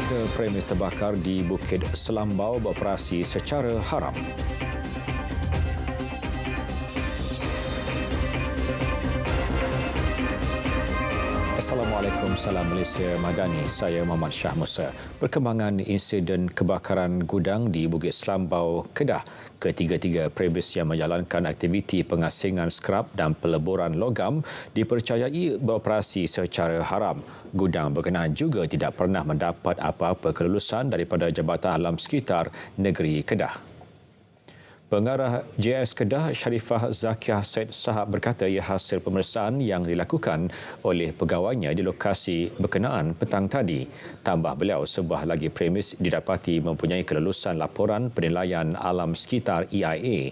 3 premis terbakar di Bukit Selambau beroperasi secara haram. Assalamualaikum, salam Malaysia Madani. Saya Muhammad Shah Musa. Perkembangan insiden kebakaran gudang di Bukit Selambau, Kedah. Ketiga-tiga premis yang menjalankan aktiviti pengasingan skrap dan peleburan logam dipercayai beroperasi secara haram. Gudang berkenaan juga tidak pernah mendapat apa-apa kelulusan daripada Jabatan Alam Sekitar Negeri Kedah. Pengarah JS Kedah Sharifah Zakiah Said Sahab berkata ia hasil pemeriksaan yang dilakukan oleh pegawainya di lokasi berkenaan petang tadi. Tambah beliau, sebuah lagi premis didapati mempunyai kelulusan laporan penilaian alam sekitar EIA.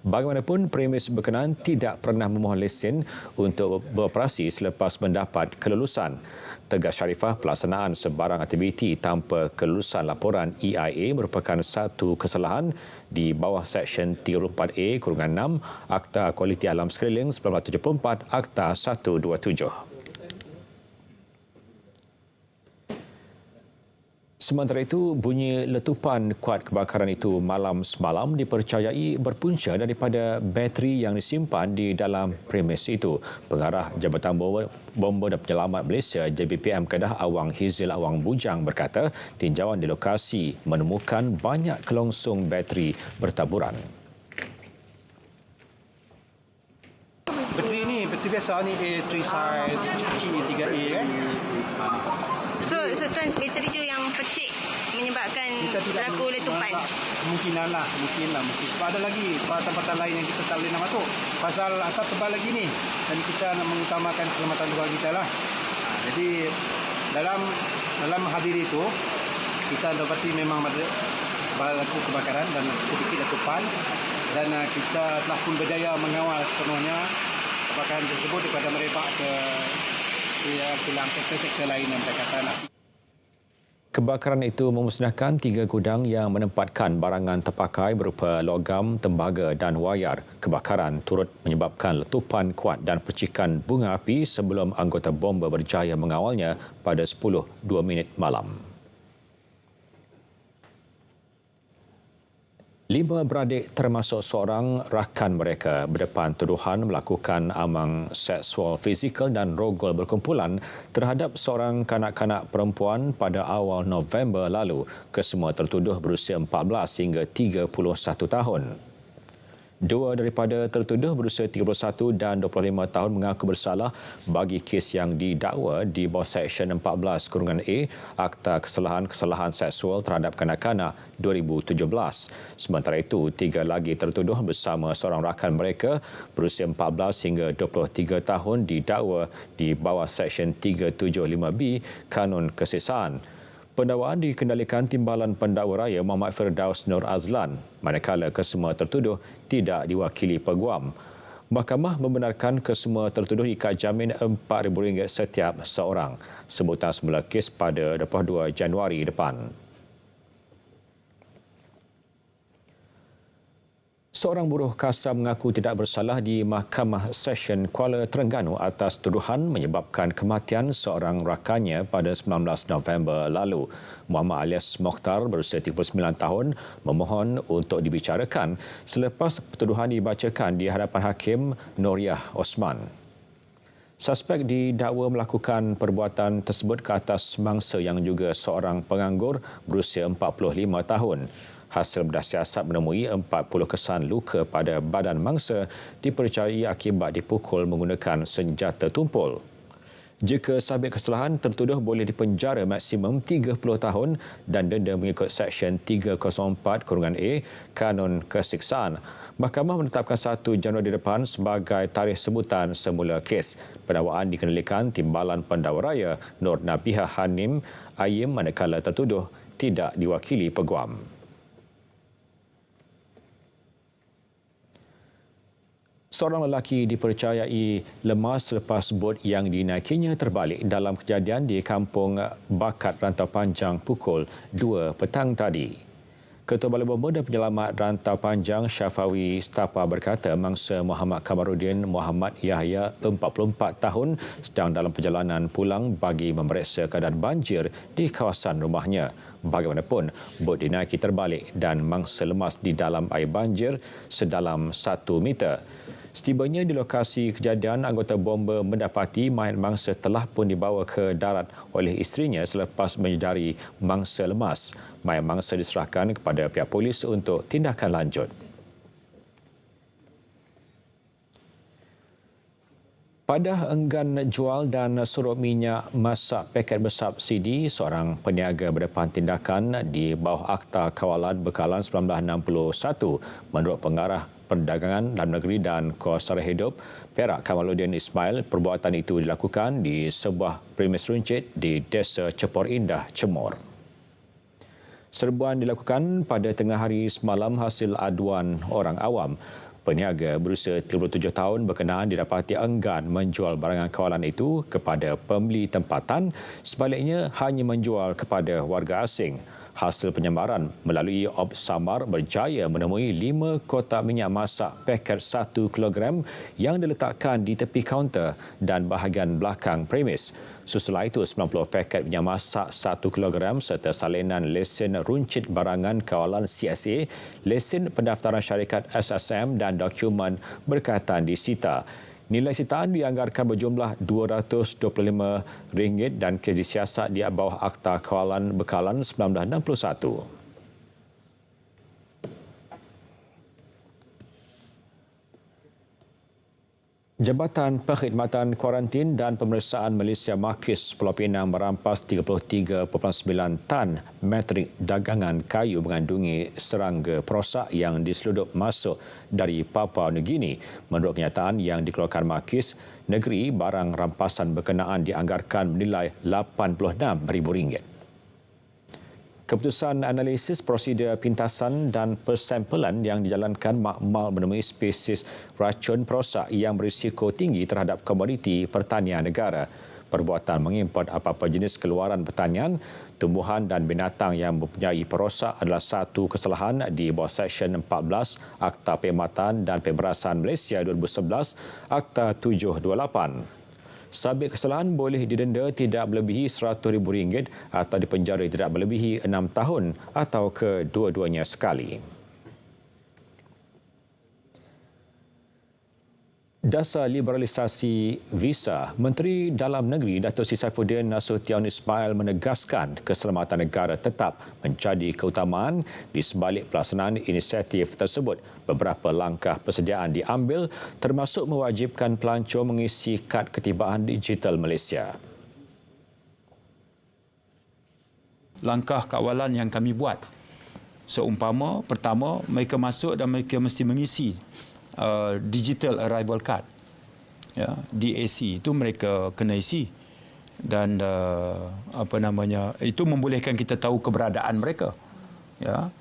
Bagaimanapun, premis berkenaan tidak pernah memohon lesen untuk beroperasi selepas mendapat kelulusan. Tegas Sharifah, pelaksanaan sebarang aktiviti tanpa kelulusan laporan EIA merupakan satu kesalahan di bawah Seksyen 34A-6 Akta Kualiti Alam Sekeliling 1974 Akta 127. Sementara itu, bunyi letupan kuat kebakaran itu malam semalam dipercayai berpunca daripada bateri yang disimpan di dalam premis itu. Pengarah Jabatan Bomba dan Penyelamat Malaysia JBPM Kedah Awang Hizil Awang Bujang berkata tinjauan di lokasi menemukan banyak kelongsong bateri bertaburan. Bateri ni, bateri biasa ni A3 side, kecil 3A kan. So tuan, bateri tu yang pecik menyebabkan berlaku letupan? Mungkin. Sebab ada lagi tempat-tempat lain yang kita tak boleh nak masuk. Pasal asap tebal lagi ni. Dan kita nak mengutamakan keselamatan luar kita lah. Jadi dalam hadir itu, kita dapati memang berlaku kebakaran dan sedikit letupan. Dan kita telah pun berjaya mengawal sepenuhnya kebakaran tersebut daripada merebak ke dalam sektor-sektor lain yang berkaitan. Kebakaran itu memusnahkan 3 gudang yang menempatkan barangan terpakai berupa logam, tembaga dan wayar. Kebakaran turut menyebabkan letupan kuat dan percikan bunga api sebelum anggota bomba berjaya mengawalnya pada 10:02 malam. 5 beradik termasuk seorang rakan mereka berdepan tuduhan melakukan amang seksual fizikal dan rogol berkumpulan terhadap seorang kanak-kanak perempuan pada awal November lalu. Kesemua tertuduh berusia 14 hingga 31 tahun. 2 daripada tertuduh berusia 31 dan 25 tahun mengaku bersalah bagi kes yang didakwa di bawah Seksyen 14-A Akta Kesalahan Seksual terhadap Kanak-kanak 2017. Sementara itu, 3 lagi tertuduh bersama seorang rakan mereka berusia 14 hingga 23 tahun didakwa di bawah Seksyen 375B Kanun Kesisaan. Pendakwaan dikendalikan Timbalan Pendakwa Raya Muhammad Firdaus Nur Azlan, manakala kesemua tertuduh tidak diwakili peguam. Mahkamah membenarkan kesemua tertuduh ikat jamin RM4,000 setiap seorang. Sebutan semula kes pada 22 Januari depan. Seorang buruh kasar mengaku tidak bersalah di Mahkamah Session Kuala Terengganu atas tuduhan menyebabkan kematian seorang rakannya pada 19 November lalu. Muhammad alias Mokhtar berusia 39 tahun memohon untuk dibicarakan selepas tuduhan dibacakan di hadapan Hakim Noriah Osman. Suspek didakwa melakukan perbuatan tersebut ke atas mangsa yang juga seorang penganggur berusia 45 tahun. Hasil bedah siasat menemui 40 kesan luka pada badan mangsa dipercayai akibat dipukul menggunakan senjata tumpul. Jika sabit kesalahan, tertuduh boleh dipenjara maksimum 30 tahun dan denda mengikut Seksyen 304-A Kanun Kesiksaan. Mahkamah menetapkan 1 Januari depan sebagai tarikh sebutan semula kes. Pendakwaan dikendalikan Timbalan Pendakwa Raya Nur Nabihah Hanim Ayim manakala tertuduh tidak diwakili peguam. Seorang lelaki dipercayai lemas selepas bot yang dinaikinya terbalik dalam kejadian di Kampung Bakat Rantau Panjang pukul 2 petang tadi. Ketua Balai Bomba dan Penyelamat Rantau Panjang Syafawi Stapa berkata mangsa Muhammad Kamaruddin Muhammad Yahya 44 tahun sedang dalam perjalanan pulang bagi memeriksa keadaan banjir di kawasan rumahnya. Bagaimanapun, bot dinaiki terbalik dan mangsa lemas di dalam air banjir sedalam 1 meter. Setibanya di lokasi kejadian, anggota bomba mendapati mayat mangsa telah pun dibawa ke darat oleh isterinya selepas menyedari mangsa lemas. Mayat mangsa diserahkan kepada pihak polis untuk tindakan lanjut. Padah enggan jual dan suruh minyak masak paket bersubsidi, seorang peniaga berdepan tindakan di bawah Akta Kawalan Bekalan 1961 menurut Pengarah Perdagangan Dalam Negeri dan Kos Sara Hidup Perak Kamaluddin Ismail. Perbuatan itu dilakukan di sebuah premis runcit di Desa Cepor Indah, Cemor. Serbuan dilakukan pada tengah hari semalam hasil aduan orang awam. Peniaga berusia 37 tahun berkenaan didapati enggan menjual barangan kawalan itu kepada pembeli tempatan, sebaliknya hanya menjual kepada warga asing. Hasil penyamaran melalui Op Samar berjaya menemui 5 kotak minyak masak paket 1 kilogram yang diletakkan di tepi kaunter dan bahagian belakang premis. Susulah itu 90 paket minyak masak 1 kilogram serta salinan lesen runcit barangan kawalan CSA, lesen pendaftaran syarikat SSM dan dokumen berkaitan disita. Nilai sitaan dianggarkan berjumlah RM225 dan kes disiasat di bawah Akta Kawalan Bekalan 1961. Jabatan Perkhidmatan Kuarantin dan Pemeriksaan Malaysia Makis Pulau Pinang merampas 33.9 tan metrik dagangan kayu mengandungi serangga perosak yang diseludup masuk dari Papua Nugini. Menurut kenyataan yang dikeluarkan Makis, negeri barang rampasan berkenaan dianggarkan bernilai RM86,000. Keputusan analisis prosedur pintasan dan persampelan yang dijalankan makmal menemui spesies racun perosak yang berisiko tinggi terhadap komoditi pertanian negara. Perbuatan mengimport apa-apa jenis keluaran pertanian, tumbuhan dan binatang yang mempunyai perosak adalah satu kesalahan di bawah Seksyen 14 Akta Perkhidmatan dan Pemberasan Malaysia 2011, Akta 728. Sabit kesalahan boleh didenda tidak melebihi RM100,000 atau dipenjara tidak melebihi 6 tahun atau kedua-duanya sekali. Dasar liberalisasi visa, Menteri Dalam Negeri Datuk Seri Saifuddin Nasution Ismail menegaskan keselamatan negara tetap menjadi keutamaan di sebalik pelaksanaan inisiatif tersebut. Beberapa langkah persediaan diambil termasuk mewajibkan pelancong mengisi kad ketibaan digital Malaysia. Langkah kawalan yang kami buat, seumpama pertama mereka masuk dan mereka mesti mengisi digital arrival card, ya, DAC itu mereka kena isi dan itu membolehkan kita tahu keberadaan mereka, ya.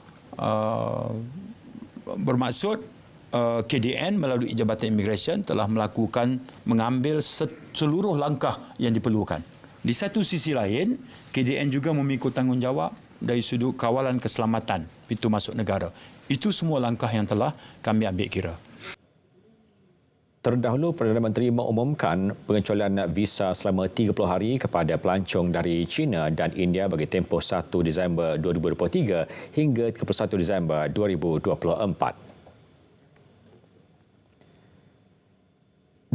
Bermaksud KDN melalui Jabatan Immigration telah mengambil seluruh langkah yang diperlukan. Di satu sisi lain, KDN juga memikul tanggungjawab dari sudut kawalan keselamatan pintu masuk negara. Itu semua langkah yang telah kami ambil kira. Terdahulu, Perdana Menteri mengumumkan pengecualian visa selama 30 hari kepada pelancong dari China dan India bagi tempoh 1 Disember 2023 hingga 31 Disember 2024.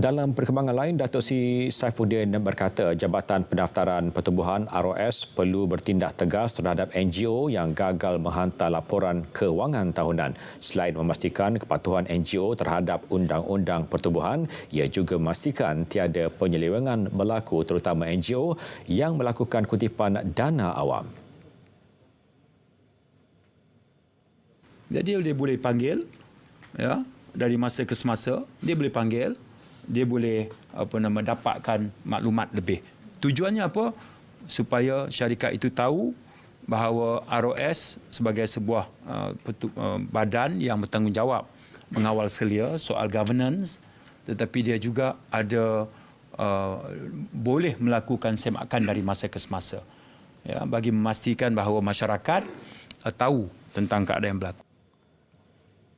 Dalam perkembangan lain, Datuk Seri Saifuddin berkata Jabatan Pendaftaran Pertubuhan ROS perlu bertindak tegas terhadap NGO yang gagal menghantar laporan kewangan tahunan. Selain memastikan kepatuhan NGO terhadap Undang-Undang Pertubuhan, ia juga memastikan tiada penyelewengan berlaku terutama NGO yang melakukan kutipan dana awam. Jadi dia boleh panggil, ya, dari masa ke semasa dia boleh panggil, dia boleh dapatkan maklumat lebih. Tujuannya apa? Supaya syarikat itu tahu bahawa ROS sebagai sebuah badan yang bertanggungjawab mengawal selia soal governance, tetapi dia juga ada boleh melakukan semakan dari masa ke semasa, ya, bagi memastikan bahawa masyarakat tahu tentang keadaan yang berlaku.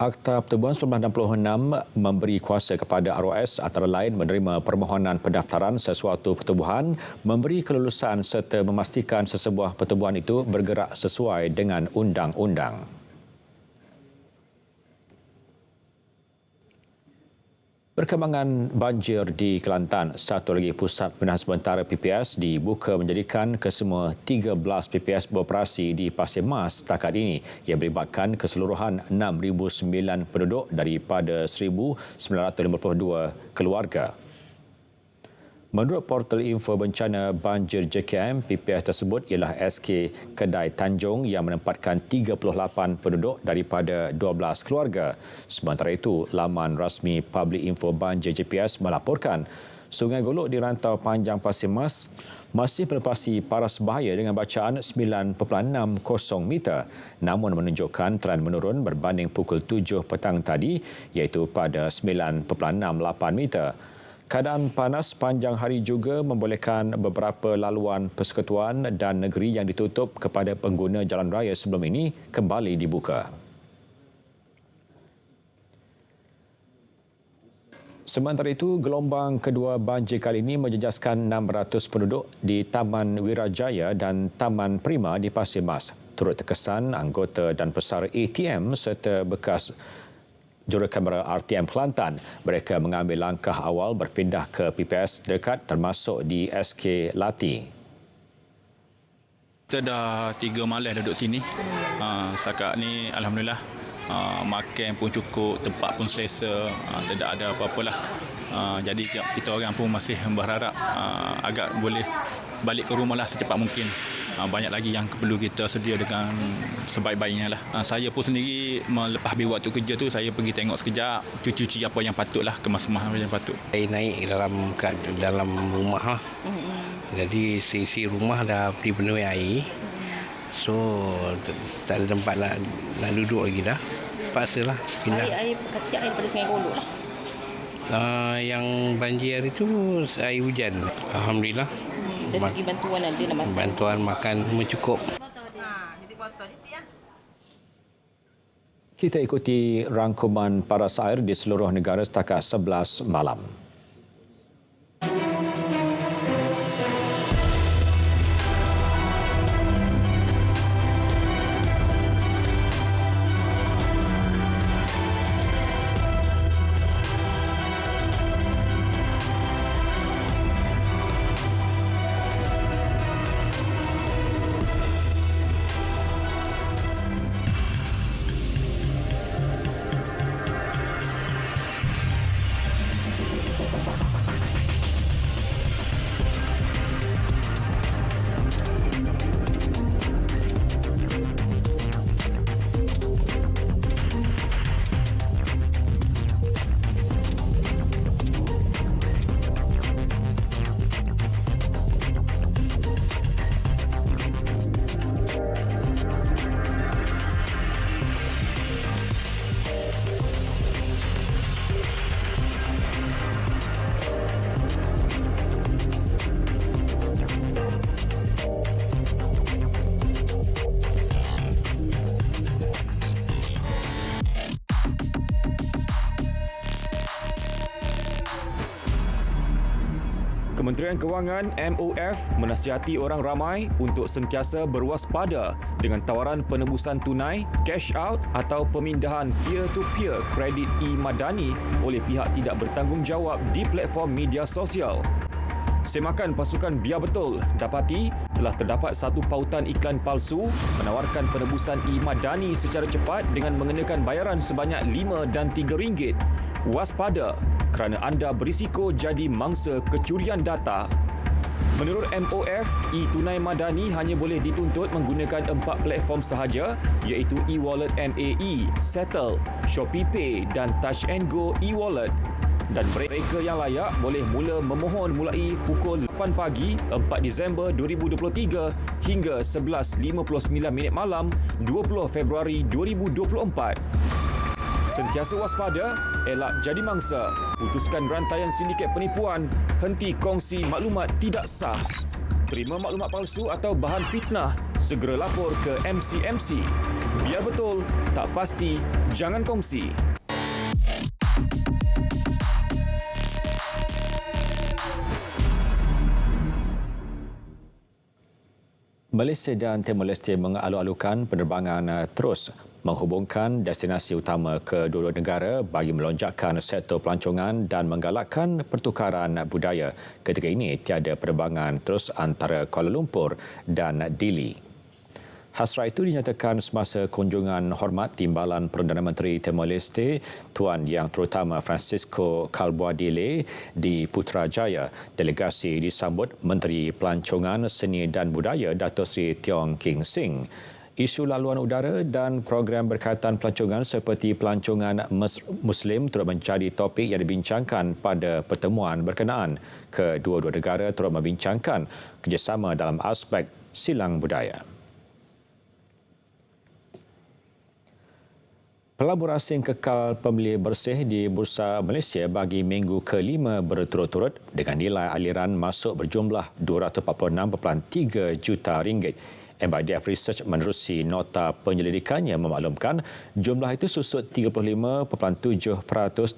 Akta Pertubuhan 1966 memberi kuasa kepada ROS antara lain menerima permohonan pendaftaran sesuatu pertubuhan, memberi kelulusan serta memastikan sesebuah pertubuhan itu bergerak sesuai dengan undang-undang. Perkembangan banjir di Kelantan, satu lagi pusat penahan sementara PPS dibuka menjadikan kesemua 13 PPS beroperasi di Pasir Mas setakat ini yang melibatkan keseluruhan 6,009 penduduk daripada 1,952 keluarga. Menurut portal info bencana banjir JKM, PPS tersebut ialah SK Kedai Tanjung yang menempatkan 38 penduduk daripada 12 keluarga. Sementara itu, laman rasmi Public Info Banjir JPS melaporkan Sungai Golok di rantau panjang Pasir Mas masih melepasi paras bahaya dengan bacaan 9.60 meter, namun menunjukkan tren menurun berbanding pukul 7 petang tadi iaitu pada 9.68 meter. Keadaan panas panjang hari juga membolehkan beberapa laluan persekutuan dan negeri yang ditutup kepada pengguna jalan raya sebelum ini kembali dibuka. Sementara itu, gelombang kedua banjir kali ini menjejaskan 600 penduduk di Taman Wirajaya dan Taman Prima di Pasir Mas. Turut terkesan anggota dan pesara ATM serta bekas jurukamera RTM Kelantan. Mereka mengambil langkah awal berpindah ke PPS dekat termasuk di SK Lati. Kita dah 3 malam duduk sini. Setakat ni Alhamdulillah makan pun cukup, tempat pun selesa, tidak ada apa-apalah. Jadi kita orang pun masih berharap agak boleh balik ke rumah lah secepat mungkin. Banyak lagi yang perlu kita sedia dengan sebaik-baiknya lah. Saya pun sendiri melepas habis waktu kerja tu, saya pergi tengok sekejap, cuci-cuci apa yang patut lah, kemas-kemas apa yang patut. Air naik dalam rumah lah. Jadi sisi rumah dah dipenuhi air. So tak ada tempat nak duduk lagi dah. Paksalah pindah. Air daripada Sungai Golok lah. Yang banjir itu air hujan. Alhamdulillah. Dari segi bantuan ada lah makan. Bantuan makan mencukup. Kita ikuti rangkuman paras air di seluruh negara setakat 11 malam. Kementerian Kewangan MOF menasihati orang ramai untuk sentiasa berwaspada dengan tawaran penebusan tunai, cash out atau pemindahan peer-to-peer kredit e-Madani oleh pihak tidak bertanggungjawab di platform media sosial. Semakan pasukan Biar Betul dapati telah terdapat satu pautan iklan palsu menawarkan penebusan e-Madani secara cepat dengan mengenakan bayaran sebanyak RM5 dan RM3. Waspada kerana anda berisiko jadi mangsa kecurian data. Menurut MOF, e-Tunai Madani hanya boleh dituntut menggunakan 4 platform sahaja iaitu e-wallet MAE, Settle, ShopeePay dan Touch and Go e-wallet. Dan mereka yang layak boleh mula memohon mulai pukul 8 pagi 4 Disember 2023 hingga 11.59 malam 20 Februari 2024. Sentiasa waspada, elak jadi mangsa, putuskan rantaian sindiket penipuan, henti kongsi maklumat tidak sah. Terima maklumat palsu atau bahan fitnah, segera lapor ke MCMC. Biar betul, tak pasti, jangan kongsi. Malaysia dan Timor Leste mengalu-alukan penerbangan terus menghubungkan destinasi utama kedua-dua negara bagi melonjakkan sektor pelancongan dan menggalakkan pertukaran budaya. Ketika ini, tiada penerbangan terus antara Kuala Lumpur dan Dili. Hasrat itu dinyatakan semasa kunjungan hormat Timbalan Perdana Menteri Timor Leste Tuan Yang Terutama Francisco Calbuadile di Putrajaya. Delegasi disambut Menteri Pelancongan, Seni dan Budaya Datuk Seri Tiong King Sing. Isu laluan udara dan program berkaitan pelancongan seperti pelancongan Muslim turut menjadi topik yang dibincangkan pada pertemuan berkenaan. Kedua-dua negara turut membincangkan kerjasama dalam aspek silang budaya. Pelabur asing kekal pembeli bersih di Bursa Malaysia bagi minggu ke-5 berturut-turut dengan nilai aliran masuk berjumlah RM246.3 juta. MIDF Research menerusi nota penyelidikannya memaklumkan jumlah itu susut 35.7%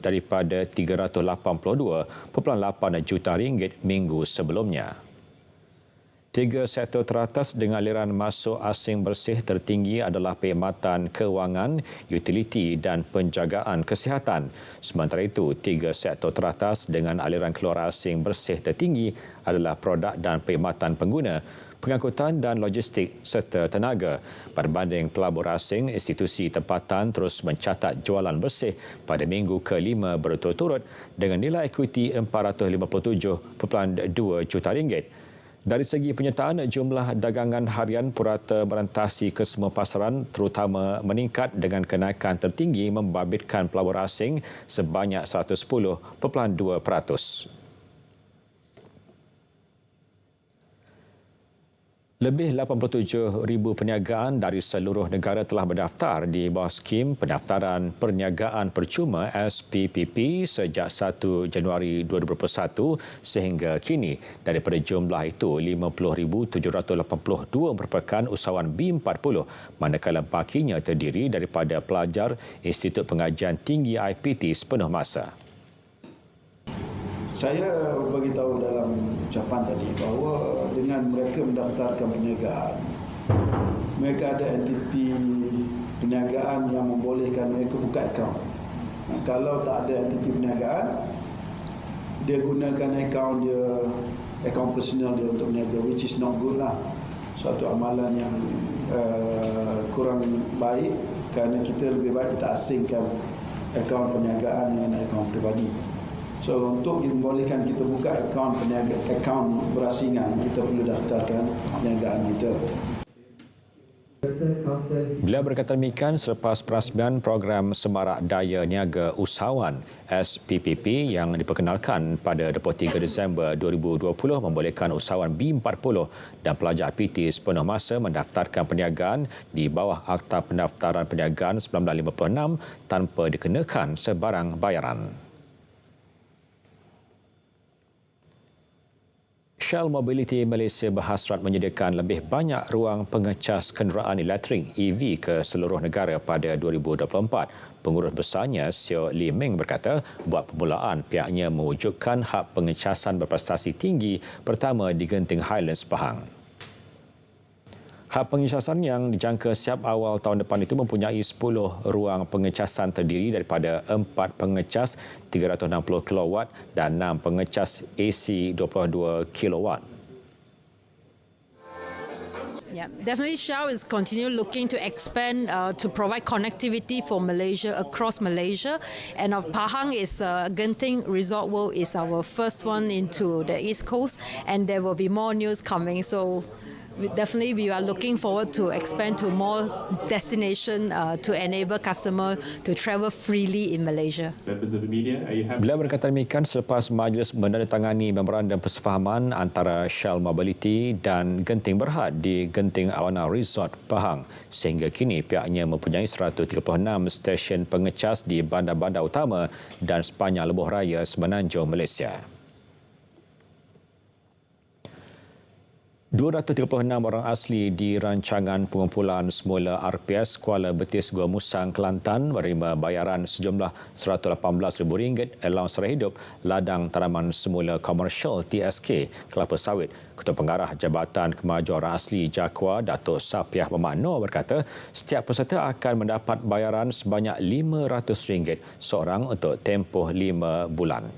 daripada RM382.8 juta minggu sebelumnya. 3 sektor teratas dengan aliran masuk asing bersih tertinggi adalah perkhidmatan kewangan, utiliti dan penjagaan kesihatan. Sementara itu, 3 sektor teratas dengan aliran keluar asing bersih tertinggi adalah produk dan perkhidmatan pengguna, pengangkutan dan logistik serta tenaga. Berbanding pelabur asing, institusi tempatan terus mencatat jualan bersih pada minggu ke-5 berturut-turut dengan nilai ekuiti RM457.2 juta. Dari segi penyertaan, jumlah dagangan harian purata berantasi ke semua pasaran terutama meningkat dengan kenaikan tertinggi membabitkan pelabur asing sebanyak 110.2%. Lebih 87,000 perniagaan dari seluruh negara telah berdaftar di bawah skim pendaftaran perniagaan percuma SPPP sejak 1 Januari 2021 sehingga kini. Daripada jumlah itu, 50,782 merupakan usahawan B40 manakala bakinya terdiri daripada pelajar Institut Pengajian Tinggi IPT sepenuh masa. Saya beritahu dalam ucapan tadi bahawa dengan mereka mendaftarkan perniagaan, mereka ada entiti perniagaan yang membolehkan mereka buka akaun. Kalau tak ada entiti perniagaan, dia gunakan akaun dia, akaun personal dia untuk berniaga, which is not good lah. Suatu amalan yang kurang baik kerana kita lebih baik kita asingkan akaun perniagaan dengan akaun peribadi. So untuk membolehkan kita buka akaun berasingan, kita perlu daftarkan perniagaan kita. Beliau berkata demikian selepas perasmian program Semarak Daya Niaga Usahawan SPPP yang diperkenalkan pada 23 Disember 2020 membolehkan usahawan B40 dan pelajar IPT sepenuh masa mendaftarkan perniagaan di bawah Akta Pendaftaran Perniagaan 1956 tanpa dikenakan sebarang bayaran. Shell Mobility Malaysia berhasrat menyediakan lebih banyak ruang pengecas kenderaan elektrik EV ke seluruh negara pada 2024. Pengurus besarnya, Seo Lee Ming berkata, buat permulaan pihaknya mewujudkan hub pengecasan berprestasi tinggi pertama di Genting Highlands, Pahang. Hub pengecasan yang dijangka siap awal tahun depan itu mempunyai 10 ruang pengecasan terdiri daripada 4 pengecas 360 kW dan 6 pengecas AC 22 kW. Yeah, definitely Shell is continue looking to expand to provide connectivity for Malaysia across Malaysia, and of Pahang is Genting Resort World is our first one into the East Coast, and there will be more news coming. So definitely we are looking forward to expand to more destination to enable customer to travel freely in Malaysia. Beliau berkata demikian selepas majlis menandatangani memorandum persefahaman antara Shell Mobility dan Genting Berhad di Genting Awana Resort Pahang. Sehingga kini pihaknya mempunyai 136 stesen pengecas di bandar-bandar utama dan sepanjang lebuh raya Semenanjung Malaysia. 236 orang asli di rancangan pengumpulan semula RPS Kuala Betis Gua Musang Kelantan menerima bayaran sejumlah RM118,000 allowance sara hidup ladang tanaman semula komersial TSK Kelapa Sawit. Ketua Pengarah Jabatan Kemajuan Orang Asli Jakwa Datuk Sapiah Memakno berkata setiap peserta akan mendapat bayaran sebanyak RM500 seorang untuk tempoh 5 bulan.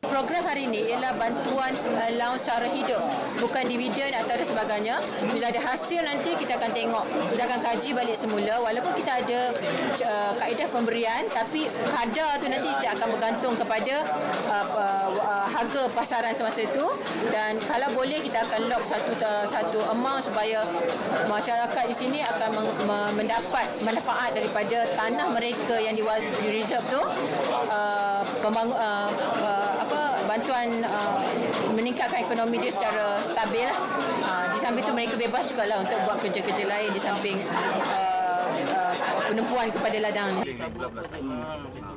Program hari ini ialah bantuan allowance sara hidup, bukan dividen atau dan sebagainya. Bila ada hasil nanti kita akan tengok, kita akan kaji balik semula. Walaupun kita ada kaedah pemberian, tapi kadar tu nanti tidak akan bergantung kepada harga pasaran semasa itu. Dan kalau boleh kita akan lock satu amount supaya masyarakat di sini akan mendapat manfaat daripada tanah mereka yang di reserve tu. Bantuan meningkatkan ekonomi dia secara stabil lah. Di samping itu mereka bebas juga lah untuk buat kerja-kerja lain di samping penumpuan kepada ladang ni.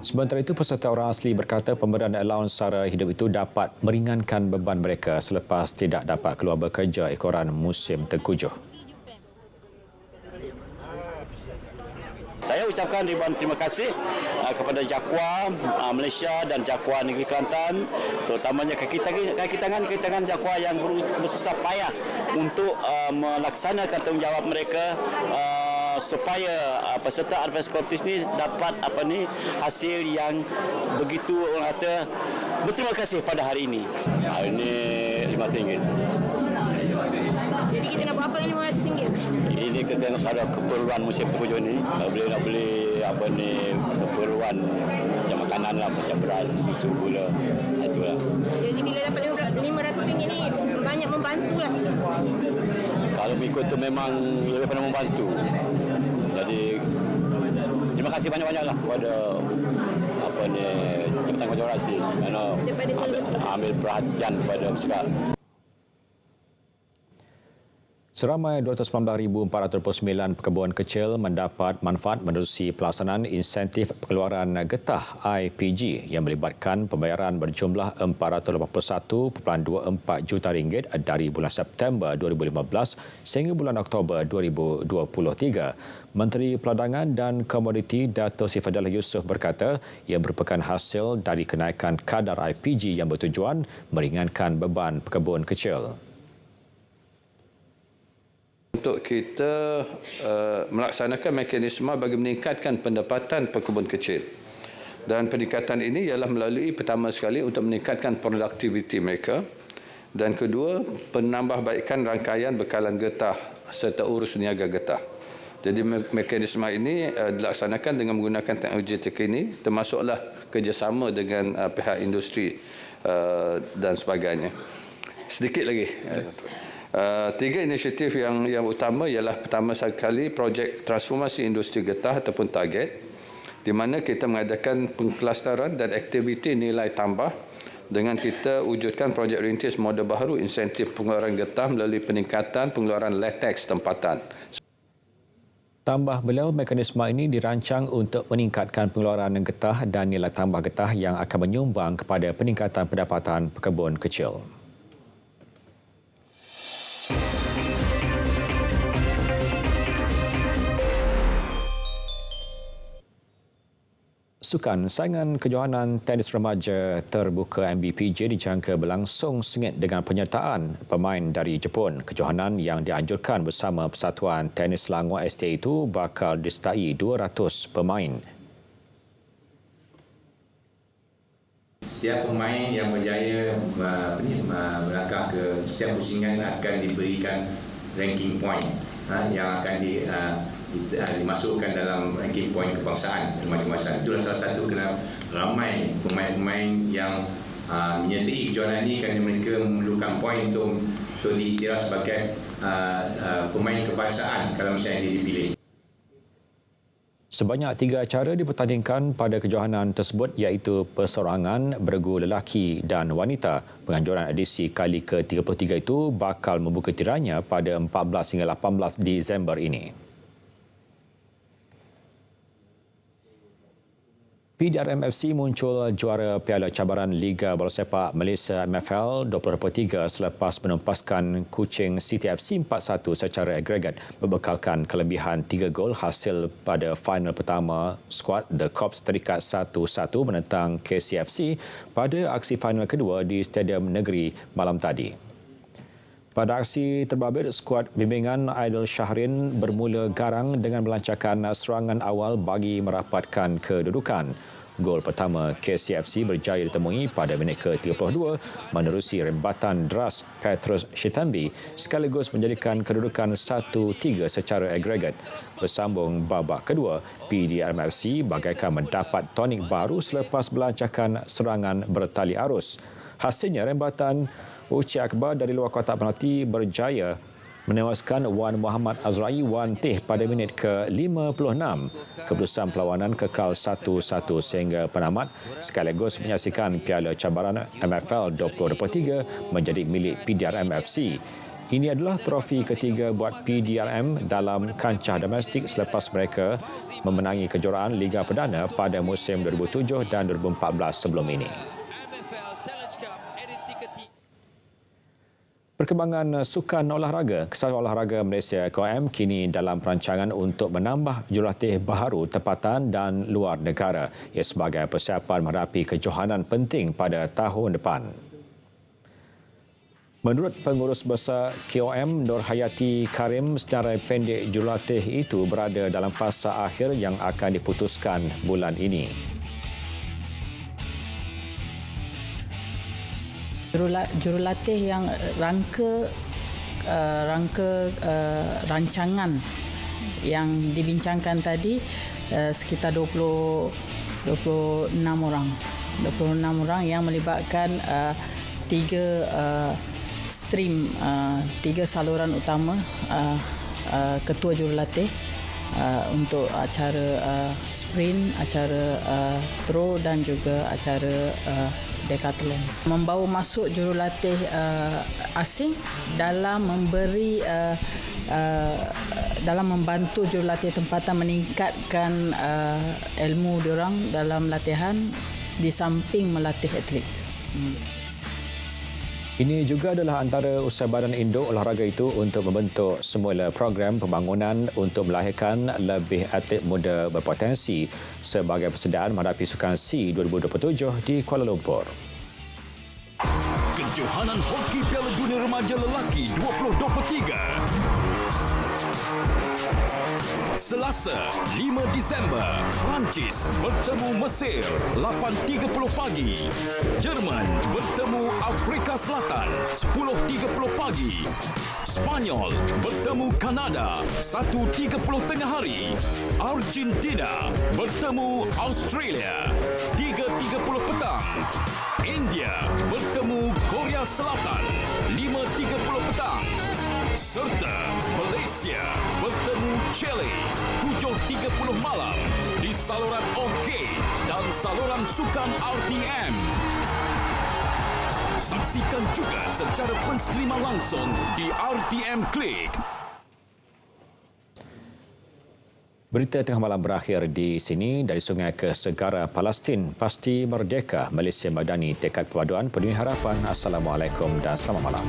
Sementara itu, peserta orang asli berkata pemberian allowance sara hidup itu dapat meringankan beban mereka selepas tidak dapat keluar bekerja ekoran musim tengkujuh. Saya ucapkan ribuan terima kasih kepada Jakwa Malaysia dan Jakwa Negeri Kelantan, terutamanya kaki tangan Jakwa yang bersusah payah untuk melaksanakan tanggungjawab mereka supaya peserta RPS Kortis ni dapat hasil yang begitu orang kata berterima kasih pada hari ini. Hari ini RM500. Jadi kita nak buat apa dengan RM500? Ini kita nak ada keperluan musim tengkujuh ni. Kalau nak beli keperluan macam makanan lah, macam beras, susu, gula, itulah. Jadi bila dapat RM500 ni banyak membantu lah. Kalau mengikut tu memang lebih pada membantu. Jadi terima kasih banyak-banyaklah kepada Jabatan Kemajuan Orang Asli kerana ambil perhatian kepada masyarakat. Seramai 219,429 perkebun kecil mendapat manfaat menerusi pelaksanaan insentif pengeluaran getah IPG yang melibatkan pembayaran berjumlah RM481.24 juta dari bulan September 2015 sehingga bulan Oktober 2023. Menteri Peladangan dan Komoditi Dato' Sri Fadilah Yusof berkata ia merupakan hasil dari kenaikan kadar IPG yang bertujuan meringankan beban perkebun kecil. Untuk kita melaksanakan mekanisme bagi meningkatkan pendapatan pekebun kecil. Dan peningkatan ini ialah melalui pertama sekali untuk meningkatkan produktiviti mereka dan kedua penambahbaikan rangkaian bekalan getah serta urus niaga getah. Jadi mekanisme ini dilaksanakan dengan menggunakan teknologi terkini termasuklah kerjasama dengan pihak industri dan sebagainya. Sedikit lagi. 3 inisiatif yang utama ialah pertama sekali projek transformasi industri getah ataupun target di mana kita mengadakan pengklasteran dan aktiviti nilai tambah dengan kita wujudkan projek rintis model baru insentif pengeluaran getah melalui peningkatan pengeluaran latex tempatan. Tambah beliau, mekanisme ini dirancang untuk meningkatkan pengeluaran getah dan nilai tambah getah yang akan menyumbang kepada peningkatan pendapatan pekebun kecil. Sukan saingan kejohanan tenis remaja terbuka MBPJ dijangka berlangsung sengit dengan penyertaan pemain dari Jepun. Kejohanan yang dianjurkan bersama Persatuan Tenis Selangor STA itu bakal disertai 200 pemain. Setiap pemain yang berjaya melangkah ke setiap pusingan akan diberikan ranking point yang akan dimasukkan dalam ranking point kebangsaan remaja-remaja. Itulah salah satu kenapa ramai pemain-pemain yang menyertai kejohanan ini kerana mereka memerlukan poin untuk diiktiraf sebagai pemain kebangsaan kalau misalnya dia dipilih. Sebanyak 3 acara dipertandingkan pada kejohanan tersebut iaitu perseorangan, bergu lelaki dan wanita. Penganjuran edisi kali ke-33 itu bakal membuka tiranya pada 14 hingga 18 Disember ini. PDRM FC muncul juara Piala Cabaran Liga Bola Sepak Malaysia MFL 2023 selepas menumpaskan Kuching City FC 4-1 secara agregat berbekalkan kelebihan 3 gol hasil pada final pertama skuad The Corps terikat 1-1 menentang KCFC pada aksi final kedua di Stadium Negeri malam tadi. Pada aksi terbabit, skuad bimbingan Aidil Syahrin bermula garang dengan melancarkan serangan awal bagi merapatkan kedudukan. Gol pertama KCFC berjaya ditemui pada minit ke-32 menerusi rembatan deras Petrus Shitambi sekaligus menjadikan kedudukan 1-3 secara agregat. Bersambung babak kedua, PDRM FC bagaikan mendapat tonik baru selepas melancarkan serangan bertali arus. Hasilnya, rembatan Uci Akbar dari luar kotak penalti berjaya menewaskan Wan Muhammad Azrai Wan Teh pada minit ke-56. Keputusan perlawanan kekal 1-1 sehingga penamat sekaligus menyaksikan Piala Cabaran MFL 2023 menjadi milik PDRM FC. Ini adalah trofi ketiga buat PDRM dalam kancah domestik selepas mereka memenangi kejuaraan Liga Perdana pada musim 2007 dan 2014 sebelum ini. Perkembangan sukan olahraga, Kesatuan Olahraga Malaysia KOM kini dalam perancangan untuk menambah jurulatih baharu tempatan dan luar negara ia sebagai persiapan menghadapi kejohanan penting pada tahun depan. Menurut pengurus besar KOM Nur Hayati Karim, senarai pendek jurulatih itu berada dalam fasa akhir yang akan diputuskan bulan ini. Jurulatih yang rancangan yang dibincangkan tadi sekitar 26 orang yang melibatkan tiga stream, tiga saluran utama ketua jurulatih untuk acara sprint, acara throw dan juga acara decathlon. Membawa masuk jurulatih asing dalam memberi dalam membantu jurulatih tempatan meningkatkan ilmu diorang dalam latihan di samping melatih atlet. Ini juga adalah antara usaha Badan Induk Olahraga itu untuk membentuk semula program pembangunan untuk melahirkan lebih atlet muda berpotensi sebagai persediaan menghadapi Sukan SEA 2027 di Kuala Lumpur. Kejohanan Hoki Piala Dunia Remaja Lelaki 2023. Selasa, 5 Disember, Perancis bertemu Mesir 8.30 pagi. Jerman bertemu Afrika Selatan 10.30 pagi. Spanyol bertemu Kanada 1.30 tengah hari. Argentina bertemu Australia 3.30 petang. India bertemu Korea Selatan 5.30 petang. Serta Malaysia bertemu Chile 7.30 malam di saluran OK dan saluran sukan RTM. Saksikan juga secara penstreaman langsung di RTM Klik. Berita tengah malam berakhir di sini. Dari sungai ke segara, Palestin pasti merdeka. Malaysia Madani tekad perpaduan penuhi harapan. Assalamualaikum dan selamat malam.